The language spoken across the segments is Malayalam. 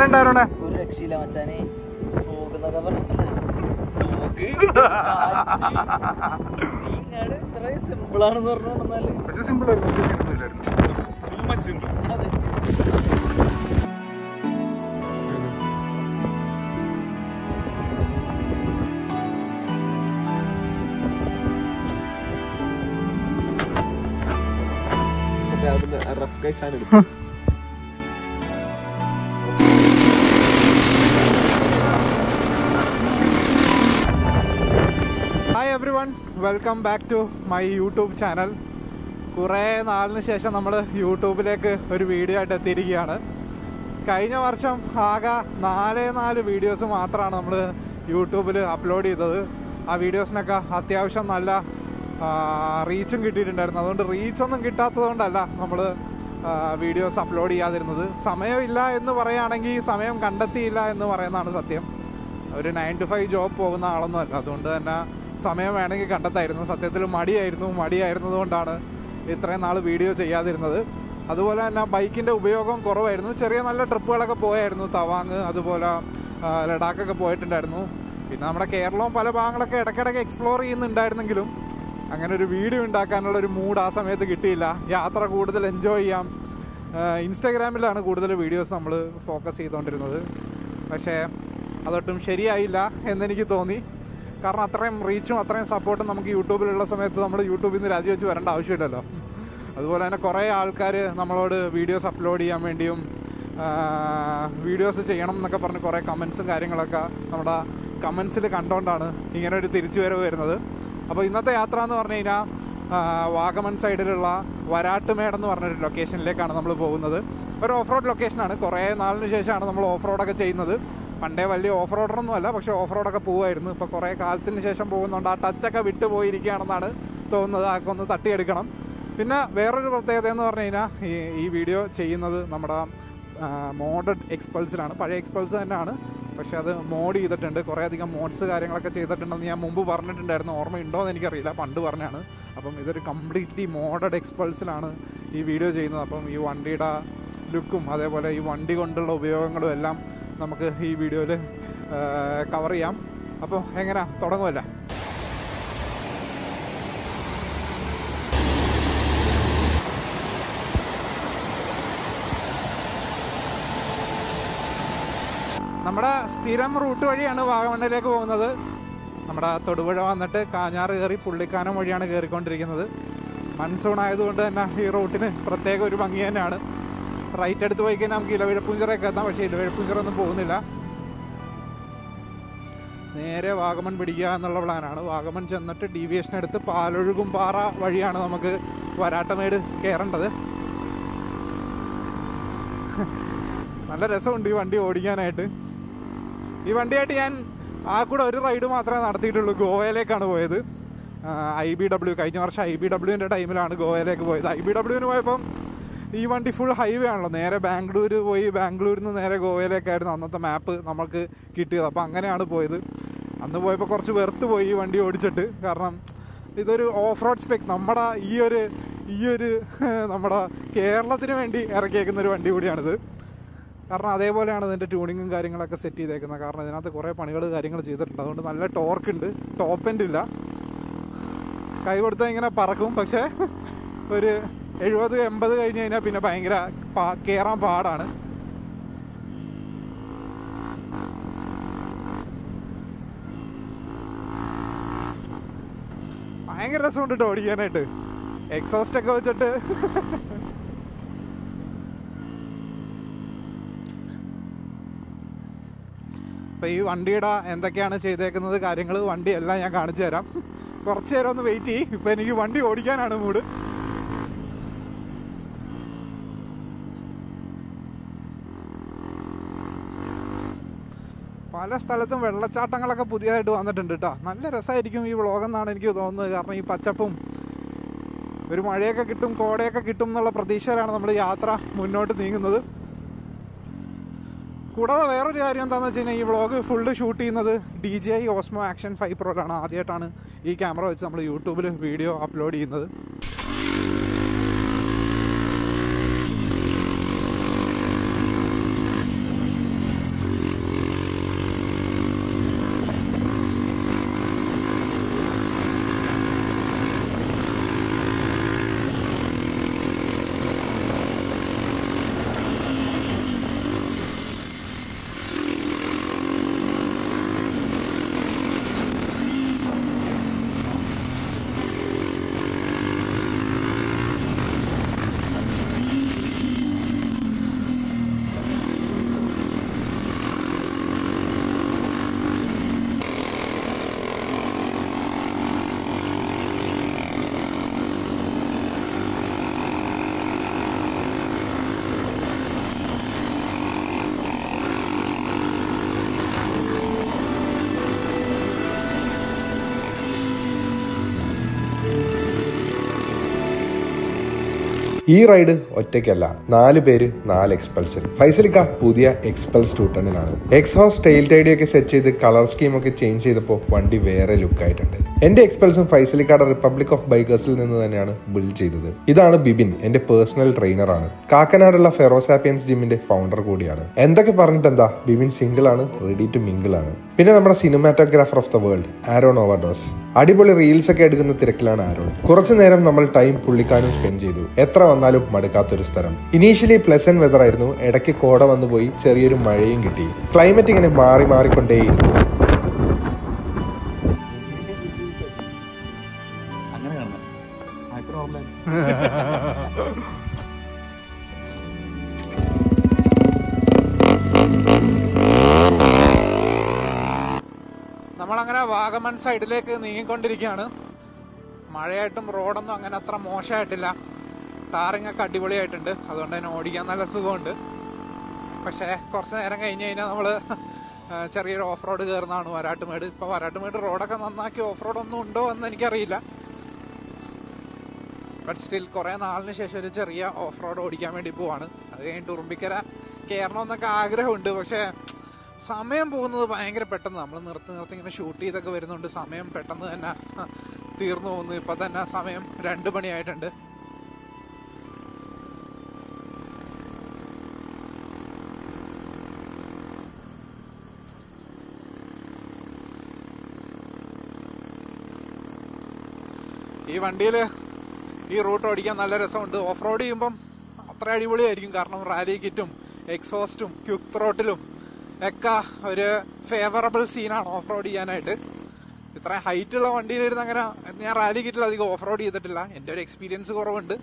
എങ്ങനെയുണ്ടായിരുന്നേ? ഒരു രക്ഷയില്ല മച്ചാനെ. പോകുന്നൊക്കെ പറഞ്ഞിട്ടില്ല. ഇത്ര സിമ്പിൾ ആണെന്ന് പറഞ്ഞോണ്ടെന്നാല് പക്ഷെ സിമ്പിൾ ആയിരുന്നു. റഫ് ഗൈസാണ്. Hi everyone, welcome back to my YouTube channel. കുറേ നാളിന് ശേഷം നമ്മൾ യൂട്യൂബിലേക്ക് ഒരു വീഡിയോ ആയിട്ട് എത്തിയിരിക്കുകയാണ്. കഴിഞ്ഞ വർഷം ആകെ 4 വീഡിയോസ് മാത്രമാണ് നമ്മൾ യൂട്യൂബിൽ അപ്ലോഡ് ചെയ്തത്. ആ വീഡിയോസിനൊക്കെ അത്യാവശ്യം നല്ല റീച്ചും കിട്ടിയിട്ടുണ്ടായിരുന്നു. അതുകൊണ്ട് റീച്ചൊന്നും കിട്ടാത്തത് കൊണ്ടല്ല നമ്മൾ വീഡിയോസ് അപ്ലോഡ് ചെയ്യാതിരുന്നത്. സമയമില്ല എന്ന് പറയുകയാണെങ്കിൽ സമയം കണ്ടെത്തിയില്ല എന്ന് പറയുന്നതാണ് സത്യം. ഒരു 9 to 5 ജോബ് പോകുന്ന ആളൊന്നും അല്ല. അതുകൊണ്ട് തന്നെ സമയം വേണമെങ്കിൽ കണ്ടെത്തായിരുന്നു. സത്യത്തിൽ മടിയായിരുന്നത് കൊണ്ടാണ് ഇത്രയും നാൾ വീഡിയോ ചെയ്യാതിരുന്നത്. അതുപോലെ തന്നെ ബൈക്കിൻ്റെ ഉപയോഗം കുറവായിരുന്നു. ചെറിയ നല്ല ട്രിപ്പുകളൊക്കെ പോയായിരുന്നു. തവാങ് അതുപോലെ ലഡാക്കൊക്കെ പോയിട്ടുണ്ടായിരുന്നു. പിന്നെ നമ്മുടെ കേരളവും പല ഭാഗങ്ങളൊക്കെ ഇടയ്ക്കിടയ്ക്ക് എക്സ്പ്ലോർ ചെയ്യുന്നുണ്ടായിരുന്നെങ്കിലും അങ്ങനെ ഒരു വീഡിയോ ഉണ്ടാക്കാനുള്ളൊരു മൂഡ് ആ സമയത്ത് കിട്ടിയില്ല. യാത്ര കൂടുതൽ എൻജോയ് ചെയ്യാം. ഇൻസ്റ്റാഗ്രാമിലാണ് കൂടുതൽ വീഡിയോസ് നമ്മൾ ഫോക്കസ് ചെയ്തുകൊണ്ടിരുന്നത്. പക്ഷേ അതൊട്ടും ശരിയായില്ല എന്നെനിക്ക് തോന്നി. കാരണം അത്രയും റീച്ചും അത്രയും സപ്പോർട്ടും നമുക്ക് യൂട്യൂബിലുള്ള സമയത്ത് നമ്മൾ യൂട്യൂബിൽ നിന്ന് രാജിവെച്ച് വരേണ്ട ആവശ്യമില്ലല്ലോ. അതുപോലെ തന്നെ കുറേ ആൾക്കാർ നമ്മളോട് വീഡിയോസ് അപ്ലോഡ് ചെയ്യാൻ വേണ്ടിയും വീഡിയോസ് ചെയ്യണം എന്നൊക്കെ പറഞ്ഞ് കുറേ കമൻസും കാര്യങ്ങളൊക്കെ നമ്മുടെ കമൻസിൽ കണ്ടുകൊണ്ടാണ് ഇങ്ങനെ ഒരു തിരിച്ചുവരവ് വരുന്നത്. അപ്പോൾ ഇന്നത്തെ യാത്ര എന്ന് പറഞ്ഞു കഴിഞ്ഞാൽ വാഗമൺ സൈഡിലുള്ള വരാട്ടുമേട് എന്ന് പറഞ്ഞൊരു ലൊക്കേഷനിലേക്കാണ് നമ്മൾ പോകുന്നത്. ഒരു ഓഫ് റോഡ് ലൊക്കേഷനാണ്. കുറേ നാളിന് ശേഷമാണ് നമ്മൾ ഓഫ് റോഡൊക്കെ ചെയ്യുന്നത്. പണ്ടേ വലിയ ഓഫ് റോഡറൊന്നും അല്ല, പക്ഷേ ഓഫ് റോഡൊക്കെ പോകുമായിരുന്നു. ഇപ്പോൾ കുറേ കാലത്തിന് ശേഷം പോകുന്നുണ്ട്. ആ ടച്ചൊക്കെ വിട്ടു പോയിരിക്കുകയാണെന്നാണ് തോന്നുന്നത്. അതൊക്കെ ഒന്ന് തട്ടിയെടുക്കണം. പിന്നെ വേറൊരു പ്രത്യേകത എന്ന് പറഞ്ഞു കഴിഞ്ഞാൽ ഈ വീഡിയോ ചെയ്യുന്നത് നമ്മുടെ മോഡഡ് എക്സ്പൾസിലാണ്. പഴയ എക്സ്പൾസ് തന്നെയാണ്, പക്ഷെ അത് മോഡ് ചെയ്തിട്ടുണ്ട്. കുറേയധികം മോഡ്സ് കാര്യങ്ങളൊക്കെ ചെയ്തിട്ടുണ്ടെന്ന് ഞാൻ മുമ്പ് പറഞ്ഞിട്ടുണ്ടായിരുന്നു. ഓർമ്മയുണ്ടോ എന്ന് എനിക്കറിയില്ല, പണ്ട് പറഞ്ഞാണ്. അപ്പം ഇതൊരു കംപ്ലീറ്റ്ലി മോഡഡ് എക്സ്പൾസിലാണ് ഈ വീഡിയോ ചെയ്യുന്നത്. അപ്പം ഈ വണ്ടിയുടെ ലുക്കും അതേപോലെ ഈ വണ്ടി കൊണ്ടുള്ള ഉപയോഗങ്ങളും എല്ലാം നമുക്ക് ഈ വീഡിയോയിൽ കവർ ചെയ്യാം. അപ്പോൾ എങ്ങനെ തുടങ്ങുമല്ല. നമ്മുടെ സ്ഥിരം റൂട്ട് വഴിയാണ് വാഗമണ്ണിലേക്ക് പോകുന്നത്. നമ്മുടെ തൊടുപുഴ വന്നിട്ട് കാഞ്ഞാറ് കയറി പുള്ളിക്കാനം വഴിയാണ് കയറിക്കൊണ്ടിരിക്കുന്നത്. മൺസൂൺ ആയതുകൊണ്ട് തന്നെ ഈ റൂട്ടിന് പ്രത്യേക ഒരു ഭംഗി തന്നെയാണ്. റൈറ്റ് എടുത്ത് പോയി കഴിഞ്ഞാൽ നമുക്ക് ഇലവിഴപ്പുഞ്ചിറയൊക്കെ എത്താം. പക്ഷേ ഇലവിഴപ്പുഞ്ചിറൊന്നും പോകുന്നില്ല. നേരെ വാഗമൺ പിടിക്കുക എന്നുള്ള പ്ലാനാണ്. വാഗമൺ ചെന്നിട്ട് ഡീവിയേഷൻ എടുത്ത് പാലൊഴുകും പാറ വഴിയാണ് നമുക്ക് വരാട്ടമേട് കയറേണ്ടത്. നല്ല രസമുണ്ട് ഈ വണ്ടി ഓടിക്കാനായിട്ട്. ഈ വണ്ടിയായിട്ട് ഞാൻ ആ കൂടെ ഒരു റൈഡ് മാത്രമേ നടത്തിയിട്ടുള്ളൂ. ഗോവയിലേക്കാണ് പോയത്. IBW കഴിഞ്ഞ വർഷം IBWൻ്റെ ടൈമിലാണ് ഗോവയിലേക്ക് പോയത്. IBWന് പോയപ്പം ഈ വണ്ടി ഫുൾ ഹൈവേ ആണല്ലോ. നേരെ ബാംഗ്ലൂർ പോയി, ബാംഗ്ലൂരിൽ നിന്ന് നേരെ ഗോവയിലേക്കായിരുന്നു അന്നത്തെ മാപ്പ് നമുക്ക് കിട്ടിയത്. അപ്പോൾ അങ്ങനെയാണ് പോയത്. അന്ന് പോയപ്പോൾ കുറച്ച് വെറുത്ത് പോയി ഈ വണ്ടി ഓടിച്ചിട്ട്. കാരണം ഇതൊരു ഓഫ് റോഡ് സ്പെക് നമ്മുടെ ഈ ഒരു നമ്മുടെ കേരളത്തിന് വേണ്ടി ഇറക്കിയേക്കുന്നൊരു വണ്ടി കൂടിയാണിത്. കാരണം അതേപോലെയാണ് ഇതിൻ്റെ ട്യൂണിങ്ങും കാര്യങ്ങളൊക്കെ സെറ്റ് ചെയ്തേക്കുന്നത്. കാരണം ഇതിനകത്ത് കുറേ കാര്യങ്ങൾ ചെയ്തിട്ടുണ്ട്. അതുകൊണ്ട് നല്ല ടോർക്കുണ്ട്. ടോപ്പ് എൻഡ് ഇല്ല. കൈ കൊടുത്താൽ ഇങ്ങനെ പറക്കും. പക്ഷേ ഒരു 70-80 കഴിഞ്ഞ് കഴിഞ്ഞാൽ പിന്നെ ഭയങ്കര കയറാൻ പാടാണ്. ഭയങ്കര രസമുണ്ട് കേട്ടോ ഓടിക്കാനായിട്ട്. എക്സോസ്റ്റ് ഒക്കെ വെച്ചിട്ട് അപ്പോൾ ഈ വണ്ടിയുടെ എന്തൊക്കെയാണ് ചെയ്തേക്കുന്നത് കാര്യങ്ങൾ വണ്ടിയെല്ലാം ഞാൻ കാണിച്ചു തരാം. കുറച്ച് നേരം ഒന്ന് വെയിറ്റ് ചെയ്യും. ഇപ്പം എനിക്ക് വണ്ടി ഓടിക്കാനാണ് മൂഡ്. പല സ്ഥലത്തും വെള്ളച്ചാട്ടങ്ങളൊക്കെ പുതിയതായിട്ട് വന്നിട്ടുണ്ട് കേട്ടോ. നല്ല രസമായിരിക്കും ഈ വ്ളോഗെന്നാണ് എനിക്ക് തോന്നുന്നത്. കാരണം ഈ പച്ചപ്പും ഒരു മഴയൊക്കെ കിട്ടും, കോടയൊക്കെ കിട്ടും എന്നുള്ള പ്രതീക്ഷയിലാണ് നമ്മൾ യാത്ര മുന്നോട്ട് നീങ്ങുന്നത്. കൂടാതെ വേറൊരു കാര്യം എന്താണെന്ന് വെച്ച് കഴിഞ്ഞാൽ ഈ വ്ളോഗ് ഫുള്ള് ഷൂട്ട് ചെയ്യുന്നത് DJI Osmo Action 5 Proയിലാണ്. ആദ്യമായിട്ടാണ് ഈ ക്യാമറ വെച്ച് നമ്മൾ യൂട്യൂബിൽ വീഡിയോ അപ്ലോഡ് ചെയ്യുന്നത്. ഈ റൈഡ് ഒറ്റയ്ക്കല്ല, 4 പേര് 4 എക്സ്പൾസിൽ. ഫൈസലിക്ക പുതിയ എക്സ്പൾസ് 210-ലാണ്. എക്സ്ഹോസ്റ്റ് ടെയിൽ ടൈഡി ഒക്കെ സെറ്റ് ചെയ്ത് കളർ സ്കീം ഒക്കെ ചേഞ്ച് ചെയ്തപ്പോൾ വണ്ടി വേറെ ലുക്ക് ആയിട്ടുണ്ട്. എന്റെ എക്സ്പൾസും ഫൈസലിക്കയുടെ റിപ്പബ്ലിക് ഓഫ് ബൈക്കേഴ്സിൽ നിന്ന് തന്നെയാണ് ബിൽഡ് ചെയ്തത്. ഇതാണ് ബിബിൻ, എന്റെ പേഴ്സണൽ ട്രെയിനറാണ്. കാക്കനാടുള്ള ഫെറോസാപ്പിയൻസ് ജിമ്മിന്റെ ഫൗണ്ടർ കൂടിയാണ്. എന്തൊക്കെ പറഞ്ഞിട്ട് എന്താ, ബിബിൻ സിംഗിൾ ആണ്, റെഡി ടു മിംഗിൾ ആണ്. പിന്നെ നമ്മുടെ cinematographer of the world Aaron overdose. അടിപൊളി റീൽസ് ഒക്കെ എടുക്കുന്ന തിരക്കിലാണ് ആരോൺ. കുറച്ചു നേരം നമ്മൾ ടൈം പുള്ളിക്കാനും സ്പെൻഡ് ചെയ്തു. എത്ര വന്നാലും മടുക്കാത്തൊരു സ്ഥലം. ഇനീഷ്യലി പ്ലസന്റ് വെതർ ആയിരുന്നു, ഇടയ്ക്ക് കോട വന്നു പോയി, ചെറിയൊരു മഴയും കിട്ടി. ക്ലൈമറ്റ് ഇങ്ങനെ മാറിക്കൊണ്ടേയിരുന്നു. നമ്മളങ്ങനെ വാഗമൺ സൈഡിലേക്ക് നീങ്ങിക്കൊണ്ടിരിക്കുകയാണ്. മഴയായിട്ടും റോഡൊന്നും അങ്ങനെ അത്ര മോശമായിട്ടില്ല. ടാറിങ് ഒക്കെ അടിപൊളിയായിട്ടുണ്ട്. അതുകൊണ്ട് തന്നെ ഓടിക്കാൻ നല്ല സുഖമുണ്ട്. പക്ഷേ കുറച്ച് നേരം കഴിഞ്ഞ് കഴിഞ്ഞാൽ നമ്മള് ചെറിയൊരു ഓഫ് റോഡ് കയറുന്നതാണ് വരാട്ടുമേട്. ഇപ്പൊ വരാട്ടുമേട് റോഡൊക്കെ നന്നാക്കി ഓഫ് റോഡ് ഒന്നും ഉണ്ടോ എന്ന് എനിക്കറിയില്ല. ബട്ട് സ്റ്റിൽ കുറെ നാളിന് ശേഷം ഒരു ചെറിയ ഓഫ് റോഡ് ഓടിക്കാൻ വേണ്ടി പോവാണ്. അത് കഴിഞ്ഞിട്ട് ഉറുമ്പിക്കര കയറണമെന്നൊക്കെ ആഗ്രഹമുണ്ട്. പക്ഷെ സമയം പോകുന്നത് ഭയങ്കര പെട്ടെന്ന്. നമ്മൾ നിർത്തി ഇങ്ങനെ ഷൂട്ട് ചെയ്തൊക്കെ വരുന്നുണ്ട്. സമയം പെട്ടെന്ന് തന്നെ തീർന്നു പോകുന്നു. ഇപ്പൊ തന്നെ സമയം 2 മണിയായിട്ടുണ്ട്. ഈ വണ്ടിയില് ഈ റൂട്ട് ഓടിക്കാൻ നല്ല രസമുണ്ട്. ഓഫ് റോഡ് ചെയ്യുമ്പം അത്ര അടിപൊളിയായിരിക്കും. കാരണം റാലി കിറ്റും എക്സോസ്റ്റും ക്വിക്ക് ത്രോട്ടിലും ഒക്കെ ഒരു ഫേവറബിൾ സീനാണ് ഓഫ് റോഡ് ചെയ്യാനായിട്ട്. ഇത്ര ഹൈറ്റ് ഉള്ള വണ്ടിയിലിരുന്ന് അങ്ങനെ ഞാൻ റാലി കിറ്റിൽ അധികം ഓഫ് റോഡ് ചെയ്തിട്ടില്ല. എന്റെ ഒരു എക്സ്പീരിയൻസ് കുറവുണ്ട്.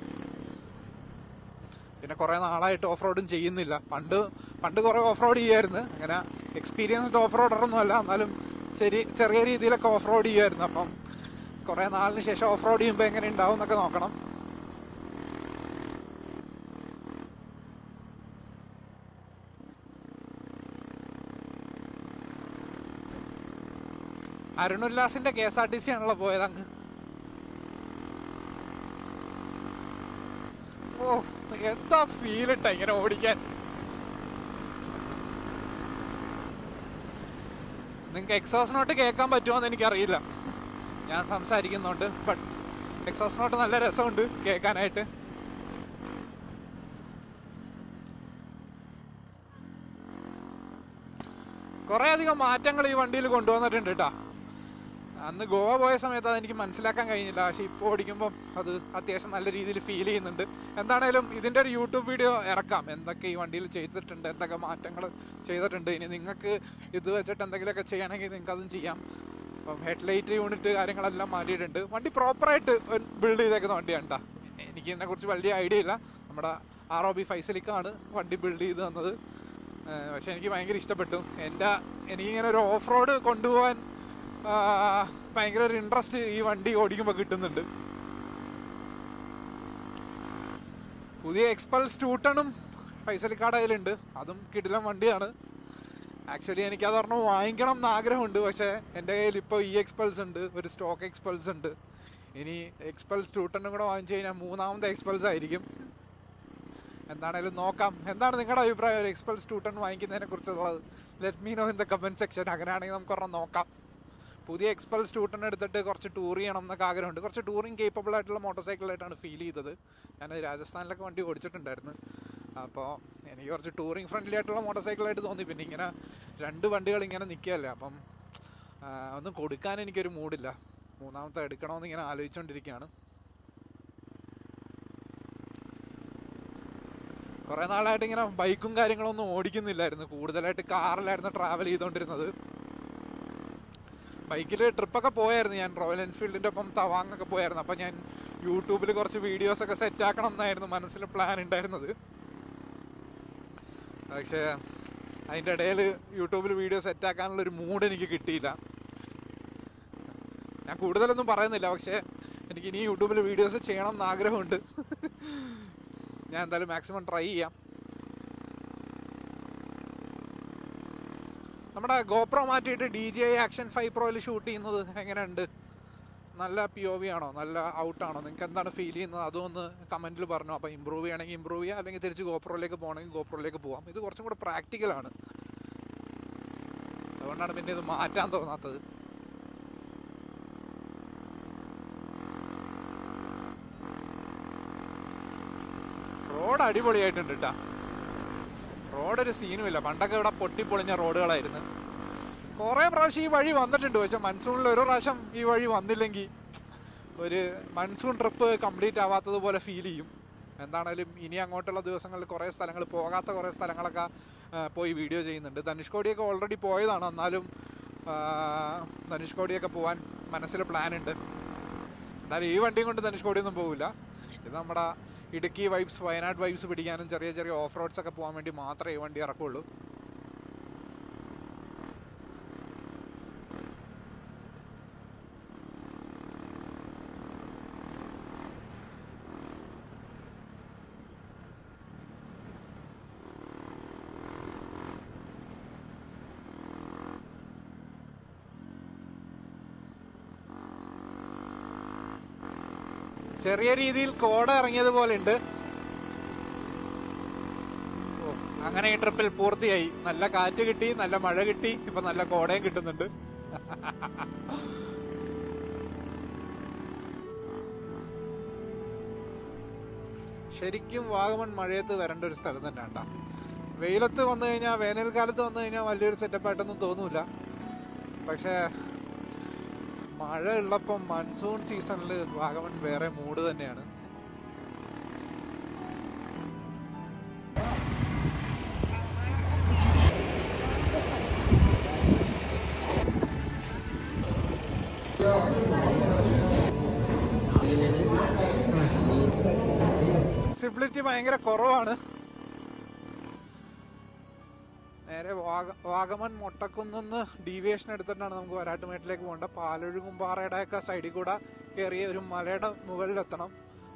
പിന്നെ കുറെ നാളായിട്ട് ഓഫ് റോഡും ചെയ്യുന്നില്ല. പണ്ട് കുറെ ഓഫ് റോഡ് ചെയ്യായിരുന്നു. അങ്ങനെ എക്സ്പീരിയൻസ്ഡ് ഓഫ് റോഡറൊന്നും അല്ല, എന്നാലും ചെറിയ രീതിയിലൊക്കെ ഓഫ് റോഡ് ചെയ്യുമായിരുന്നു. അപ്പം കുറെ നാളിന് ശേഷം ഓഫ് റോഡ് ചെയ്യുമ്പോൾ എങ്ങനെ ഉണ്ടാവും എന്നൊക്കെ നോക്കണം. അരുണുല്ലാസിന്റെ KSRTC ആണല്ലോ പോയത് അങ്ങ്. ഓ, എന്താ ഫീൽ ഇട്ട ഇങ്ങനെ ഓടിക്കാൻ. നിങ്ങൾക്ക് എക്സോസ് നോട്ട് കേൾക്കാൻ പറ്റുമോന്ന് എനിക്കറിയില്ല. ഞാൻ സംസാരിക്കുന്നുണ്ട്. ബട്ട് എക്സോസ് നോട്ട് നല്ല രസമുണ്ട് കേൾക്കാനായിട്ട്. കുറെ അധികം മാറ്റങ്ങൾ ഈ വണ്ടിയിൽ കൊണ്ടുവന്നിട്ടുണ്ട് കേട്ടോ. അന്ന് ഗോവ പോയ സമയത്ത് അതെനിക്ക് മനസ്സിലാക്കാൻ കഴിഞ്ഞില്ല. പക്ഷെ ഇപ്പോൾ ഓടിക്കുമ്പം അത് അത്യാവശ്യം നല്ല രീതിയിൽ ഫീൽ ചെയ്യുന്നുണ്ട്. എന്താണേലും ഇതിൻ്റെ ഒരു യൂട്യൂബ് വീഡിയോ ഇറക്കാം. എന്തൊക്കെ ഈ വണ്ടിയിൽ ചെയ്തിട്ടുണ്ട്, എന്തൊക്കെ മാറ്റങ്ങൾ ചെയ്തിട്ടുണ്ട്. ഇനി നിങ്ങൾക്ക് ഇത് വെച്ചിട്ട് എന്തെങ്കിലുമൊക്കെ ചെയ്യണമെങ്കിൽ നിങ്ങൾക്ക് അതും ചെയ്യാം. അപ്പം ഹെഡ്ലൈറ്റ് യൂണിറ്റ് കാര്യങ്ങളെല്ലാം മാറ്റിയിട്ടുണ്ട്. വണ്ടി പ്രോപ്പറായിട്ട് ബിൽഡ് ചെയ്തേക്കുന്ന വണ്ടിയാണ് കേട്ടോ. എനിക്ക് ഇതിനെക്കുറിച്ച് വലിയ ഐഡിയ ഇല്ല. നമ്മുടെ ROB ഫൈസലിക്കാണ് വണ്ടി ബിൽഡ് ചെയ്ത് തന്നത്. പക്ഷെ എനിക്ക് ഭയങ്കര ഇഷ്ടപ്പെട്ടു. എനിക്കിങ്ങനെ ഒരു ഓഫ് റോഡ് കൊണ്ടുപോകാൻ ഭയങ്കര ഒരു ഇൻട്രസ്റ്റ് ഈ വണ്ടി ഓടിക്കുമ്പോൾ കിട്ടുന്നുണ്ട്. പുതിയ എക്സ്പൾസ് 210 ഫൈസലിക്കാട് കയ്യിലുണ്ട്. അതും കിടിലൻ വണ്ടിയാണ്. ആക്ച്വലി എനിക്കത് ഒരെണ്ണം വാങ്ങിക്കണം എന്ന് ആഗ്രഹമുണ്ട്. പക്ഷേ എൻ്റെ കയ്യിൽ ഇപ്പോൾ ഈ എക്സ്പൾസ് ഉണ്ട്, ഒരു സ്റ്റോക്ക് എക്സ്പൾസ് ഉണ്ട്. ഇനി എക്സ്പൾസ് 210 കൂടെ വാങ്ങിച്ചു കഴിഞ്ഞാൽ 3ാമത്തെ എക്സ്പൾസ് ആയിരിക്കും. എന്താണേലും നോക്കാം. എന്താണ് നിങ്ങളുടെ അഭിപ്രായം ഒരു എക്സ്പൾസ് 210 വാങ്ങിക്കുന്നതിനെ കുറിച്ചുള്ളത്? Let me know in the comment section. അങ്ങനെയാണെങ്കിൽ നമുക്ക് ഒരെണ്ണം നോക്കാം. പുതിയ എക്സ്പൾസ് 210 എടുത്തിട്ട് കുറച്ച് ടൂർ ചെയ്യണം എന്നൊക്കെ ആഗ്രഹമുണ്ട്. കുറച്ച് ടൂറിങ് കേപ്പബിൾ ആയിട്ടുള്ള മോട്ടോർസൈക്കിളായിട്ടാണ് ഫീൽ ചെയ്തത്. ഞാൻ രാജസ്ഥാനിലൊക്കെ വണ്ടി ഓടിച്ചിട്ടുണ്ടായിരുന്നു. അപ്പോൾ എനിക്ക് കുറച്ച് ടൂറിങ് ഫ്രണ്ട്ലി ആയിട്ടുള്ള മോട്ടോർസൈക്കിളായിട്ട് തോന്നി. പിന്നെ ഇങ്ങനെ 2 വണ്ടികൾ ഇങ്ങനെ നിൽക്കുകയല്ലേ, അപ്പം ഒന്നും കൊടുക്കാൻ എനിക്കൊരു മൂഡില്ല. 3ാമത്തെ എടുക്കണമെന്ന് ഇങ്ങനെ ആലോചിച്ചുകൊണ്ടിരിക്കുകയാണ്. കുറേ നാളായിട്ട് ഇങ്ങനെ ബൈക്കും കാര്യങ്ങളൊന്നും ഓടിക്കുന്നില്ലായിരുന്നു. കൂടുതലായിട്ട് കാറിലായിരുന്നു ട്രാവൽ ചെയ്തുകൊണ്ടിരുന്നത്. ബൈക്കിൽ ട്രിപ്പൊക്കെ പോയായിരുന്നു. ഞാൻ റോയൽ എൻഫീൽഡിൻ്റെ ഒപ്പം തവാങ്ങൊക്കെ പോയായിരുന്നു. അപ്പം ഞാൻ യൂട്യൂബിൽ കുറച്ച് വീഡിയോസൊക്കെ സെറ്റാക്കണം എന്നായിരുന്നു മനസ്സിൽ പ്ലാൻ ഉണ്ടായിരുന്നത്. പക്ഷേ അതിൻ്റെ ഇടയിൽ യൂട്യൂബിൽ വീഡിയോ സെറ്റാക്കാനുള്ളൊരു മൂഡ് എനിക്ക് കിട്ടിയില്ല. ഞാൻ കൂടുതലൊന്നും പറയുന്നില്ല, പക്ഷേ എനിക്ക് ഇനി യൂട്യൂബിൽ വീഡിയോസ് ചെയ്യണം എന്ന് ആഗ്രഹമുണ്ട്. ഞാൻ എന്തായാലും മാക്സിമം ട്രൈ ചെയ്യാം. നമ്മുടെ GoPro മാറ്റിയിട്ട് DJI Action 5 Proയിൽ ഷൂട്ട് ചെയ്യുന്നത് എങ്ങനെയുണ്ട്? നല്ല POV ആണോ, നല്ല ഔട്ടാണോ, നിങ്ങൾക്ക് എന്താണ് ഫീൽ ചെയ്യുന്നത് അതും ഒന്ന് കമൻറ്റിൽ പറഞ്ഞു. അപ്പോൾ ഇമ്പ്രൂവ് ചെയ്യണമെങ്കിൽ ഇമ്പ്രൂവ് ചെയ്യുക, അല്ലെങ്കിൽ തിരിച്ച് ഗോപ്രോയിലേക്ക് പോകണമെങ്കിൽ ഗോപ്രോയിലേക്ക് പോകാം. ഇത് കുറച്ചും കൂടെ പ്രാക്ടിക്കലാണ്, അതുകൊണ്ടാണ് പിന്നെ ഇത് മാറ്റാൻ തോന്നാത്തത്. റോഡ് അടിപൊളിയായിട്ടുണ്ട് കേട്ടോ. റോഡൊരു സീനുമില്ല. പണ്ടൊക്കെ ഇവിടെ പൊട്ടിപ്പൊളിഞ്ഞ റോഡുകളായിരുന്നു. കുറേ പ്രാവശ്യം ഈ വഴി വന്നിട്ടുണ്ട്, പക്ഷെ മൺസൂണിൽ ഒരു പ്രാവശ്യം ഈ വഴി വന്നില്ലെങ്കിൽ ഒരു മൺസൂൺ ട്രിപ്പ് കംപ്ലീറ്റ് ആവാത്തതുപോലെ ഫീൽ ചെയ്യും. എന്താണേലും ഇനി അങ്ങോട്ടുള്ള ദിവസങ്ങളിൽ കുറേ സ്ഥലങ്ങൾ, പോകാത്ത കുറേ സ്ഥലങ്ങളൊക്കെ പോയി വീഡിയോ ചെയ്യുന്നുണ്ട്. ധനുഷ്കോടിയൊക്കെ ഓൾറെഡി പോയതാണ്, എന്നാലും ധനുഷ്കോടിയൊക്കെ പോകാൻ മനസ്സിൽ പ്ലാനുണ്ട്. എന്നാലും ഈ വണ്ടിയും കൊണ്ട് ധനുഷ്കോടിയൊന്നും പോകില്ല. ഇത് നമ്മുടെ ഇടുക്കി വൈബ്സ്, വയനാട് വൈബ്സ് പിടിക്കാനും ചെറിയ ചെറിയ ഓഫ് റോഡ്സ് ഒക്കെ പോകാൻ വേണ്ടി മാത്രമേ ഈ വണ്ടി ഇറക്കുള്ളൂ. ചെറിയ രീതിയിൽ കോട ഇറങ്ങിയതുപോലെ ഉണ്ട്. അങ്ങനെ ഈ ട്രിപ്പിൽ പൂർത്തിയായി. നല്ല കാറ്റ് കിട്ടി, നല്ല മഴ കിട്ടി, ഇപ്പൊ നല്ല കോടയും കിട്ടുന്നുണ്ട്. ശരിക്കും വാഗമൺ മഴയത്ത് വരേണ്ട ഒരു സ്ഥലം തന്നെ ഉണ്ടാ. വെയിലത്ത് വന്നു കഴിഞ്ഞാൽ, വേനൽക്കാലത്ത് വന്നു കഴിഞ്ഞാൽ വലിയൊരു സെറ്റപ്പായിട്ടൊന്നും തോന്നൂല. പക്ഷെ മഴ ഉള്ളപ്പം മൺസൂൺ സീസണിൽ വാഗമൺ വേറെ മൂഡ് തന്നെയാണ്. വിസിബിലിറ്റി ഭയങ്കര കുറവാണ്. നേരെ വാഗമൺ മൊട്ടക്കുന്ന് ഡീവിയേഷൻ എടുത്തിട്ടാണ് നമുക്ക് വരാട്ടുമേട്ടിലേക്ക് പോകേണ്ട. പാലൊഴുകുംപാറയുടെ ഒക്കെ സൈഡിൽ കൂടെ കയറിയ ഒരു മലയുടെ മുകളിലെത്തണം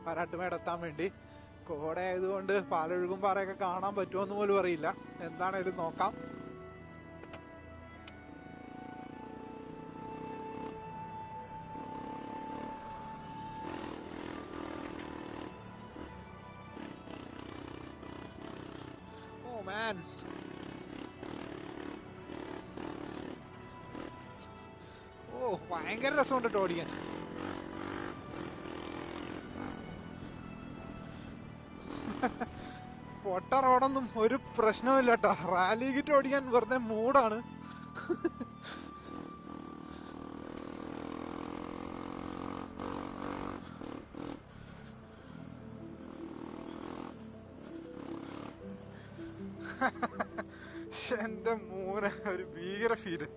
വരാട്ടുമേട് എത്താൻ വേണ്ടി. കോട ആയതുകൊണ്ട് പാലൊഴുകുംപാറയൊക്കെ കാണാൻ പറ്റുമെന്ന് പോലും അറിയില്ല. എന്താണേലും നോക്കാം. ഓ മാൻ, ഭയങ്കര രസമുണ്ട് കേട്ടോ ഓടിക്കാൻ. പൊട്ട റോഡൊന്നും ഒരു പ്രശ്നവുമില്ല കേട്ടോ. റാലി കിറ്റ് ഓടിക്കാൻ വെറുതെ മൂടാണ്. എന്റെ മൂന്ന് ഒരു ഭീകര ഫീല്.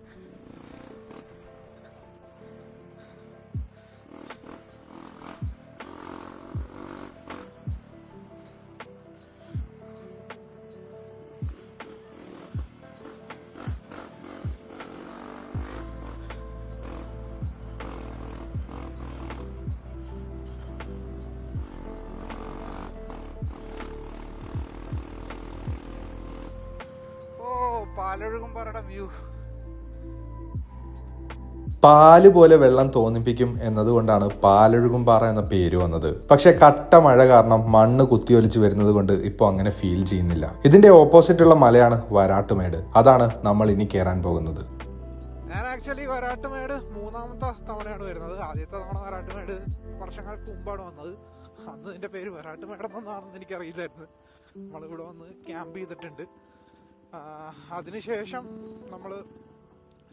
പാലൊഴുകുംപാറയുടെ വ്യൂ. പാല് പോലെ വെള്ളം തോന്നിപ്പിക്കും എന്നതുകൊണ്ടാണ് പാലൊഴുകുംപാറ എന്ന പേര് വന്നത്. പക്ഷെ കട്ട മഴ കാരണം മണ്ണ് കുത്തിയൊലിച്ച് വരുന്നത് കൊണ്ട് ഇപ്പോൾ അങ്ങനെ ഫീൽ ചെയ്യുന്നില്ല. ഇതിന്റെ ഓപ്പോസിറ്റ് ഉള്ള മലയാണ് വരാട്ടുമേട്. അതാണ് നമ്മൾ ഇനി കയറാൻ പോകുന്നത്. ഞാൻ ആക്ച്വലി വരാട്ടുമേട് മൂന്നാമത്തെ തവണയാണ് വരുന്നത്. ആദ്യത്തെ തവണ വരാട്ടുമേട് വർഷങ്ങൾക്ക് മുമ്പാണ് വന്നത്. അന്ന് ഇതിന്റെ പേര് വരാട്ടുമേടെന്നാണെന്ന് എനിക്കറിയില്ലായിരുന്നു. നമ്മളിവിടെ വന്ന് ക്യാമ്പ് ചെയ്തിട്ടുണ്ട്. അതിനുശേഷം നമ്മൾ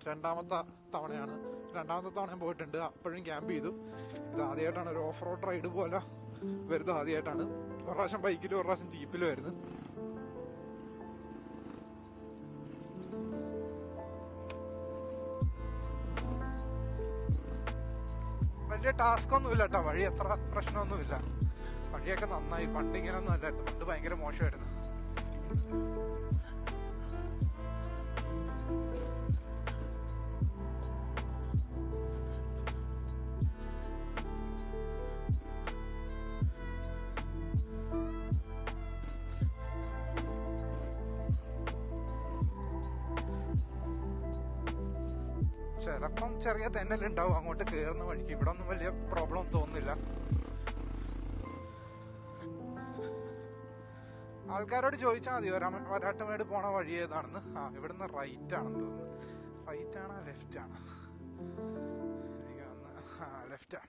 രണ്ടാമത്തെ തവണ പോയിട്ടുണ്ട്. അപ്പോഴും ക്യാമ്പ് ചെയ്തു. ഇത് ആദ്യമായിട്ടാണ് ഒരു ഓഫ് റോഡ് റൈഡ് പോലെ വരുന്നത്. ആദ്യമായിട്ടാണ്. ഒരു പ്രാവശ്യം ബൈക്കിലും ഒരു പ്രാവശ്യം ജീപ്പിലും ആയിരുന്നു. വലിയ ടാസ്ക് ഒന്നുമില്ല കേട്ടോ. വഴി അത്ര പ്രശ്നമൊന്നുമില്ല. വഴിയൊക്കെ നന്നായി. പണ്ട് ഇങ്ങനെയൊന്നും അല്ലായിരുന്നു. പണ്ട് ഭയങ്കര മോശമായിരുന്നു. ചിലപ്പം ചെറിയ തെന്നലുണ്ടാവും അങ്ങോട്ട് കയറുന്ന വഴിക്ക്. ഇവിടെ ഒന്നും വലിയ പ്രോബ്ലം തോന്നുന്നില്ല. ആൾക്കാരോട് ചോദിച്ചാൽ മതി വരാട്ടുമേട് പോണ വഴി ഏതാണെന്ന്. ഇവിടുന്ന് റൈറ്റ് ആണെന്ന് തോന്നുന്നു. റൈറ്റ് ആണോ ലെഫ്റ്റ് ആണോ? എനിക്ക് തോന്നുന്നു ലെഫ്റ്റാ.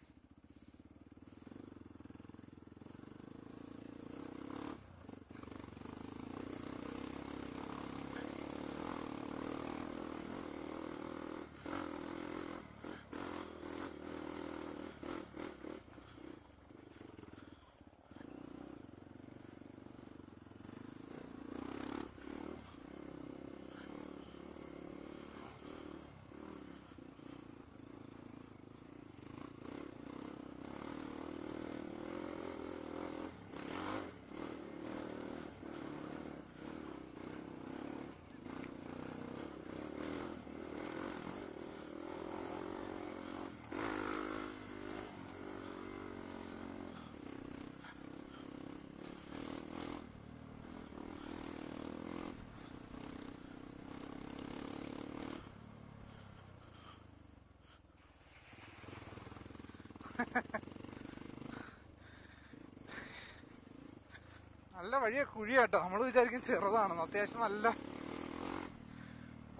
നല്ല വഴിയ കുഴിയാട്ടോ. നമ്മൾ വിചാരിക്കും ചെറുതാണെന്ന്. അത്യാവശ്യം നല്ല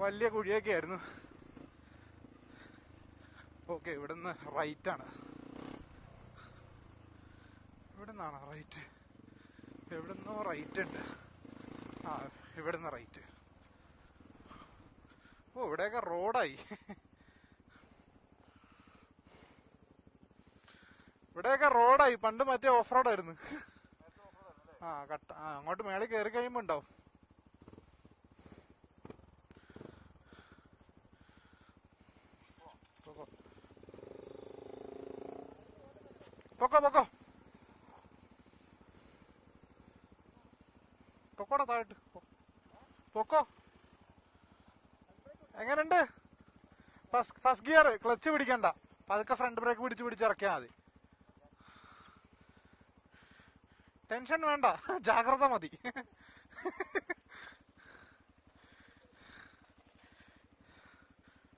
വലിയ കുഴിയൊക്കെ ആയിരുന്നു. ഓക്കെ, ഇവിടുന്ന് റൈറ്റാണ്. ഇവിടുന്നാണ് റൈറ്റ്. എവിടുന്നോ റൈറ്റ് ഉണ്ട്. ഇവിടുന്ന് റൈറ്റ്. ഇവിടെയൊക്കെ റോഡായി. ഇവിടെയൊക്കെ റോഡായി. പണ്ട് മറ്റേ ഓഫ് റോഡായിരുന്നു. അങ്ങോട്ട് മേളിൽ കയറി കഴിയുമ്പോ ഉണ്ടാവും. പൊക്കോ പൊക്കോ പൊക്കോടാ താഴോട്ട് പൊക്കോ. എങ്ങനെയുണ്ട്? First gear. ക്ലച്ച് പിടിക്കണ്ട, പതുക്കെ ഫ്രണ്ട് ബ്രേക്ക് പിടിച്ചിറക്കിയാൽ മതി. ടെൻഷൻ വേണ്ട, ജാഗ്രത മതി.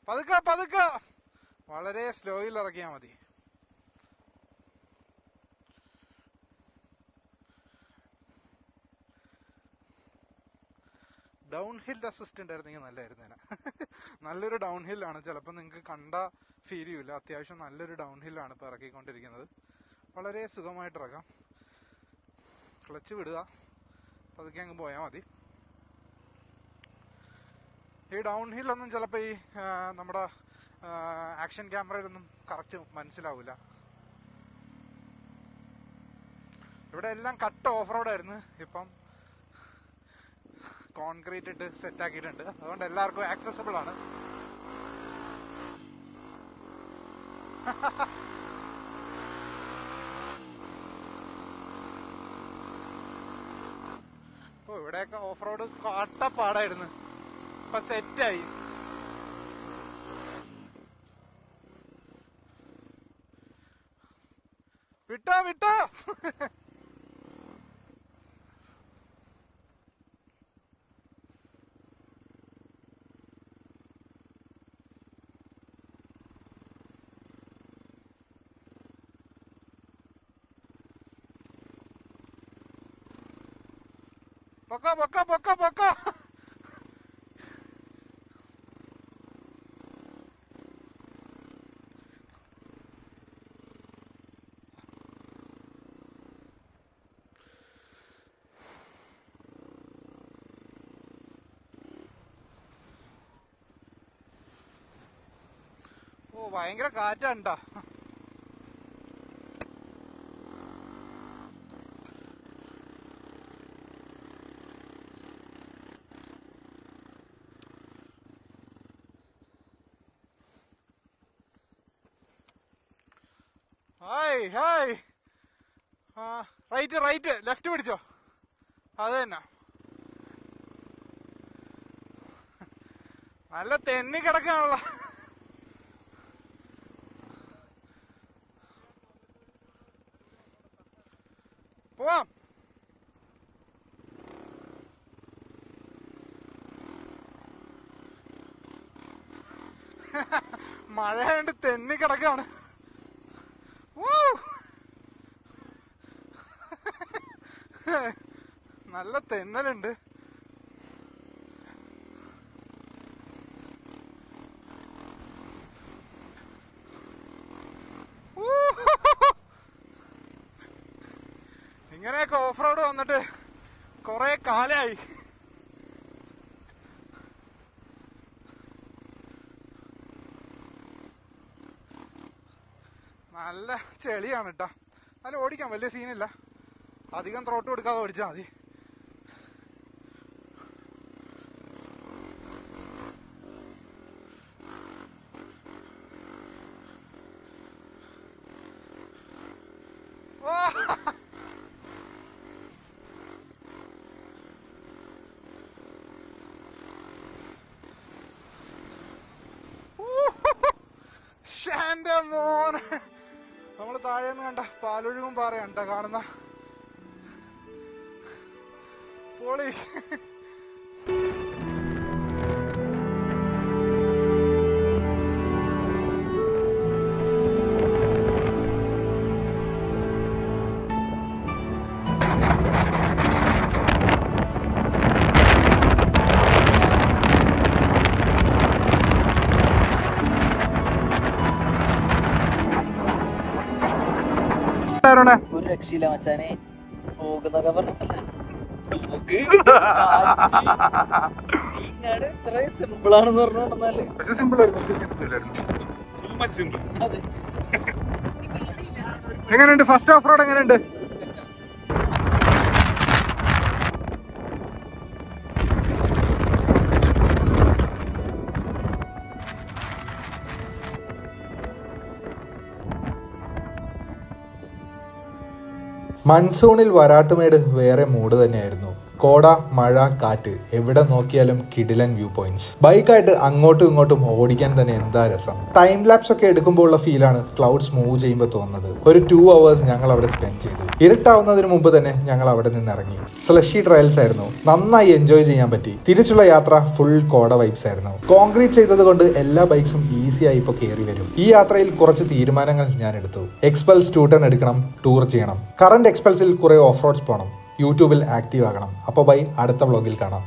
പതുക്കെ വളരെ സ്ലോയിൽ ഇറക്കിയാൽ മതി. ഡൗൺ ഹിൽ അസിസ്റ്റന്റ് ആയിരുന്നെങ്കിൽ നല്ലായിരുന്നേനെ. നല്ലൊരു ഡൗൺ ഹില്ലാണ്. ചിലപ്പോൾ നിങ്ങൾക്ക് കണ്ട ഫീൽ ചെയ്യില്ല. അത്യാവശ്യം നല്ലൊരു ഡൗൺ ഹില്ലാണ് ഇപ്പോൾ ഇറക്കിക്കൊണ്ടിരിക്കുന്നത്. വളരെ സുഖമായിട്ട് ഇറക്കാം. ക്ലച്ച് വിടുക, പതുക്കെ അങ്ങ് പോയാൽ മതി. ഈ ഡൗൺ ഹില്ലൊന്നും ചിലപ്പോൾ ഈ നമ്മുടെ ആക്ഷൻ ക്യാമറയിലൊന്നും കറക്റ്റ് മനസ്സിലാവില്ല. ഇവിടെ എല്ലാം കട്ട് ഓഫ് റോഡായിരുന്നു. ഇപ്പം കോൺക്രീറ്റ് ഇട്ട് സെറ്റ് ആക്കിയിട്ടുണ്ട്. അതുകൊണ്ട് എല്ലാവർക്കും ആക്സസിബിൾ ആണ്. ഇവിടെയൊക്കെ ഓഫ് റോഡ് കാട്ടപ്പാടായിരുന്നു. ഇപ്പൊ സെറ്റായി. വിട്ടോ പൊക്കോ. ഭയങ്കര കാറ്റാണ്ടാ. ഹായ്. റൈറ്റ് ലെഫ്റ്റ് പിടിച്ചോ. അത് തന്നെ. നല്ല തെന്നി കിടക്കാണല്ലോ. പോവാം. മഴയായിട്ട് തെന്നി കിടക്കാണ്. നല്ല തെന്നലുണ്ട്. ഇങ്ങനെയൊക്കെ ഓഫ് റോഡ് വന്നിട്ട് കൊറേ കാലായി. നല്ല ചെളിയാണ് കേട്ടോ. നല്ല ഓടിക്കാം, വലിയ സീനില്ല. അധികം ത്രോട്ട് കൊടുക്കാതെ ഓടിച്ചാൽ മതി. ഷാന്റെ മോനെ, നമ്മള് താഴേന്ന് കണ്ട പാലൊഴുകും പാറയാണ് കേട്ടോ കാണുന്ന. പൊളി. ഒരു രക്ഷയില്ല മച്ചാനെ. ഫോഗ് എന്നൊക്കെ പറഞ്ഞിട്ടല്ലേ, ഇത്ര സിമ്പിൾ ആണെന്ന് പറഞ്ഞോണ്ടെന്നാല് എങ്ങനെയുണ്ട് ഫസ്റ്റ് ഓഫ് റോഡ്? എങ്ങനെയുണ്ട്? മൺസൂണിൽ വരാട്ടുമേട് വേറെ മൂഡ് തന്നെയായിരുന്നു. കോട, മഴ, കാറ്റ്, എവിടെ നോക്കിയാലും കിടിലൻ വ്യൂ പോയിന്റ്സ്. ബൈക്കായിട്ട് അങ്ങോട്ടും ഇങ്ങോട്ടും ഓടിക്കാൻ തന്നെ എന്താ രസം. ടൈം ലാപ്സ് ഒക്കെ എടുക്കുമ്പോൾ ഉള്ള ഫീലാണ് ക്ലൗഡ്സ് മൂവ് ചെയ്യുമ്പോൾ തോന്നുന്നത്. ഒരു 2 hours ഞങ്ങൾ അവിടെ സ്പെൻഡ് ചെയ്തു. ഇരുട്ടാവുന്നതിന് മുമ്പ് തന്നെ ഞങ്ങൾ അവിടെ നിന്ന് ഇറങ്ങി. സ്ലഷി ട്രയൽസ് ആയിരുന്നു, നന്നായി എൻജോയ് ചെയ്യാൻ പറ്റി. തിരിച്ചുള്ള യാത്ര ഫുൾ കോട വൈബ്സ് ആയിരുന്നു. കോൺക്രീറ്റ് ചെയ്തത് കൊണ്ട് എല്ലാ ബൈക്സും ഈസി ആയി ഇപ്പോൾ കയറി വരും. ഈ യാത്രയിൽ കുറച്ച് തീരുമാനങ്ങൾ ഞാൻ എടുത്തു. എക്സ്പൾസ് 210 എടുക്കണം, ടൂർ ചെയ്യണം. കറന്റ് എക്സ്പൾസിൽ കുറെ ഓഫ് റോഡ്സ് പോകണം, യൂട്യൂബിൽ ആക്റ്റീവ് ആകണം. അപ്പോൾ ബൈ, അടുത്ത വ്ളോഗിൽ കാണാം.